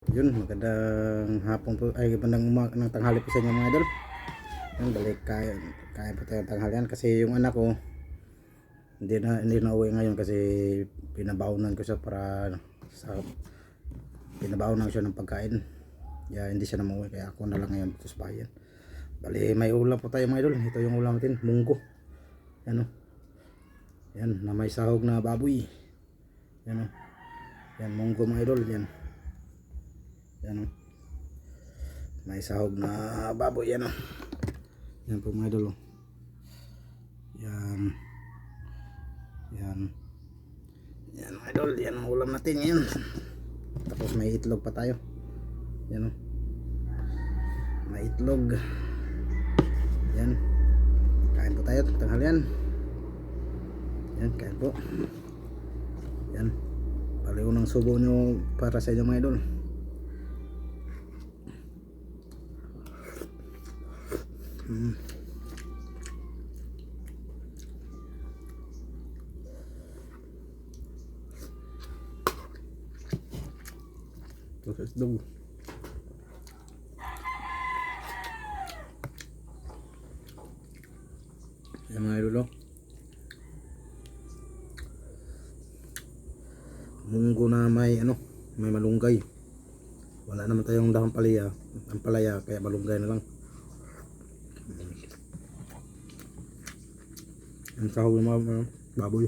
Yun, magandang hapon po, ay magandang ng tanghali po sa inyo mga idol. Yun, balik kain po tayo ng tanghalian kasi yung anak ko hindi na uwi ngayon kasi pinabaonan ko siya para sa pinabaonan siya ng pagkain. Kaya hindi siya na mauwi, kaya ako na lang ngayon dito sa bayan. Bali, may ulam po tayo mga idol. Ito yung ulam natin, munggo. Yan o. Yan, na may sahog na baboy. Yan o. Yan, munggo mga idol. Yan. Yan o. May sahog na baboy. Yan o. Yan po mga idol o. Yan. Yan. Yan mga idol. Yan ang ulam natin ngayon. Tapos may itlog pa tayo. Yan o. May itlog. Yan. Kain po tayo tanghalian. Yan, kain po. Yan. Bali unang subo nyo para sa inyo mga idol. Ito sa itlog. Yan mga idol o. Munggo na may may malunggay. Wala naman tayong dahon palaya, ang palaya, kaya malunggay na lang. Ang sahog ng mga baboy.